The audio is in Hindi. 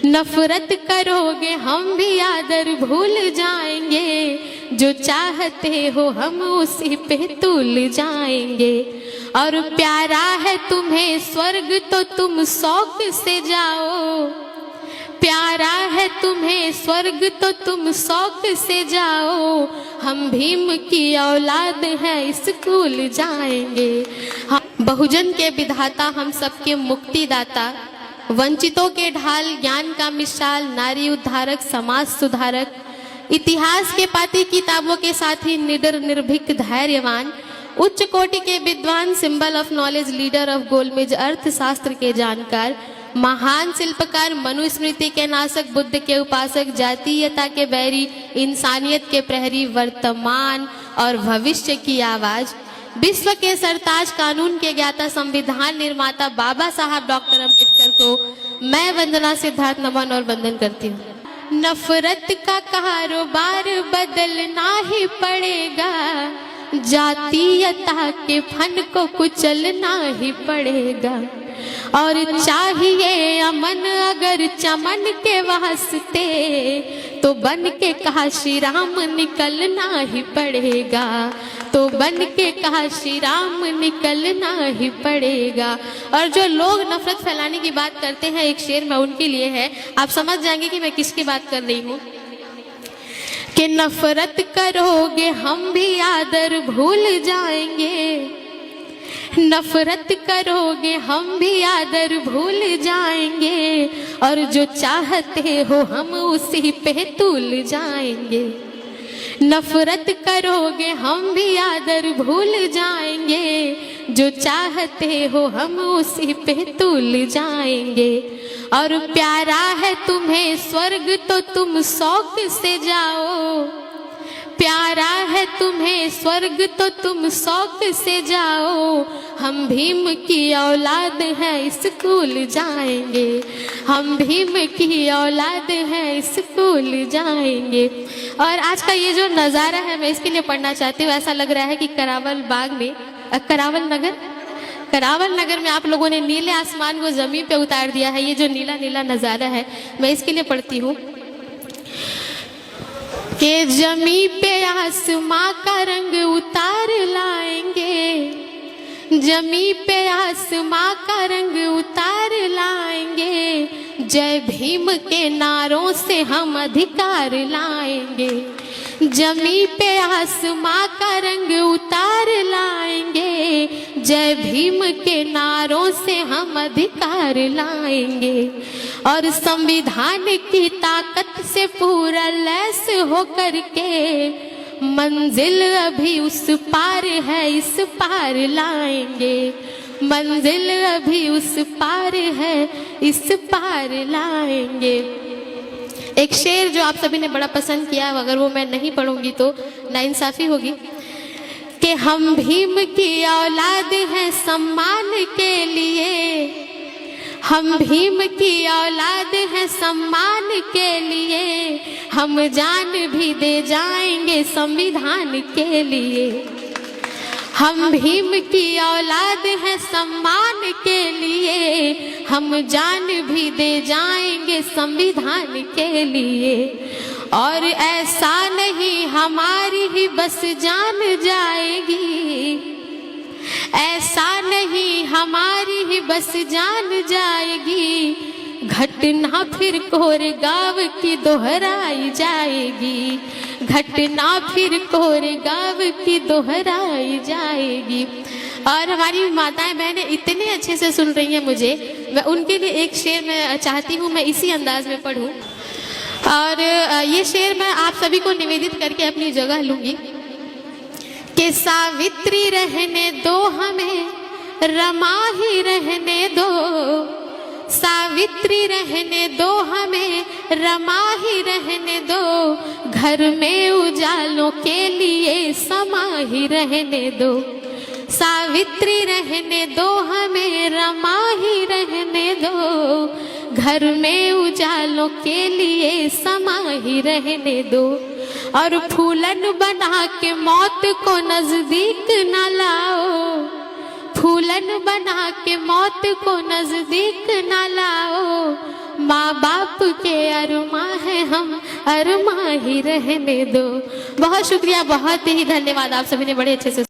नफरत करोगे हम भी आदर भूल जाएंगे, जो चाहते हो हम उसी पे तुल जाएंगे। और प्यारा है तुम्हें स्वर्ग तो तुम शौक से जाओ, प्यारा है तुम्हें स्वर्ग तो तुम शौक से जाओ। हम भीम की औलाद है स्कूल जाएंगे। हम बहुजन के विधाता, हम सबके मुक्तिदाता, वंचितों के ढाल, ज्ञान का मिसाल, नारी उद्धारक, समाज सुधारक, इतिहास के पाती किताबों के साथ ही निडर निर्भीक धैर्यवान, उच्च कोटि के विद्वान, symbol of knowledge, leader of गोलमेज, अर्थशास्त्र के जानकार, महान शिल्पकार, मनुस्मृति के नाशक, बुद्ध के उपासक, जातीयता के बैरी, इंसानियत के प्रहरी, वर्तमान और भविष्य की आवाज, विश्व के सरताज, कानून के ज्ञाता, संविधान निर्माता बाबा साहब डॉक्टर अम्बेडकर को मैं वंदना सिद्धार्थ नमन और वंदन करती हूँ। नफरत का कारोबार बदलना ही पड़ेगा, जातीयता के फन को कुचलना ही पड़ेगा। और चाहिए अमन अगर चमन के वास्ते, तो बन के काशी राम निकलना ही पड़ेगा, तो बन के काशी राम निकलना ही पड़ेगा। और जो लोग नफरत फैलाने की बात करते हैं, एक शेर में उनके लिए है, आप समझ जाएंगे कि मैं किसकी बात कर रही हूँ। कि नफरत करोगे हम भी आदर भूल जाएंगे, नफरत करोगे हम भी आदर भूल जाएंगे। और जो चाहते हो हम उसी पे तुल जाएंगे। नफरत करोगे हम भी आदर भूल जाएंगे, जो चाहते हो हम उसी पे तुल जाएंगे। और प्यारा है तुम्हें स्वर्ग तो तुम शौक से जाओ, प्यारा है तुम्हें स्वर्ग तो तुम शौक से जाओ। हम भीम की औलाद है स्कूल जाएंगे, हम भीम की औलाद है स्कूल जाएंगे। और आज का ये जो नज़ारा है, मैं इसके लिए पढ़ना चाहती हूँ। ऐसा लग रहा है कि करावल बाग में, करावल नगर में आप लोगों ने नीले आसमान को जमीन पे उतार दिया है। ये जो नीला नीला नज़ारा है, मैं इसके लिए पढ़ती हूँ कि जमी पे आसमां का रंग उतार लाएंगे, जमी पे आसमां का रंग उतार लाएंगे। जय भीम के नारों से हम अधिकार लाएंगे, जमी पे आसमां का रंग उतार लाएंगे। जय भीम के नारों से हम अधिकार लाएंगे। और संविधान की ताकत से पूरा लैस होकर के, मंजिल अभी उस पार है इस पार लाएंगे, मंजिल अभी उस पार है इस पार लाएंगे। एक शेर जो आप सभी ने बड़ा पसंद किया, अगर वो मैं नहीं पढ़ूंगी तो नाइंसाफी होगी। कि हम भीम की औलाद हैं सम्मान के लिए, हम भीम की औलाद हैं सम्मान के लिए। हम जान भी दे जाएंगे संविधान के लिए, हम भीम की औलाद हैं सम्मान के लिए। हम जान भी दे जाएंगे संविधान के लिए। और ऐसा नहीं हमारी ही बस जान जाएगी, ऐसा नहीं हमारी ही बस जान जाएगी। घटना फिर कोरेगांव की दोहराई जाएगी, घटना फिर कोरेगांव की दोहराई जाएगी। और हमारी माताएं बहनें इतने अच्छे से सुन रही हैं मुझे, मैं उनके लिए एक शेर मैं चाहती हूँ मैं इसी अंदाज में पढ़ूँ। और ये शेर मैं आप सभी को निवेदित करके अपनी जगह लूँगी। कि सावित्री रहने दो हमें, रमा ही रहने दो, सावित्री रहने दो हमें, रमा ही रहने दो। घर में उजालों के लिए समा ही रहने दो, सावित्री रहने दो हमें, रमा ही रहने दो। घर में उजालों के लिए समा ही रहने दो। और फूलन बना के मौत को नजदीक न लाओ, फूलन बना के मौत को नजदीक न लाओ। माँ बाप के अरुमा है हम अरुमा ही रहने दो। बहुत शुक्रिया, बहुत ही धन्यवाद, आप सभी ने बड़े अच्छे से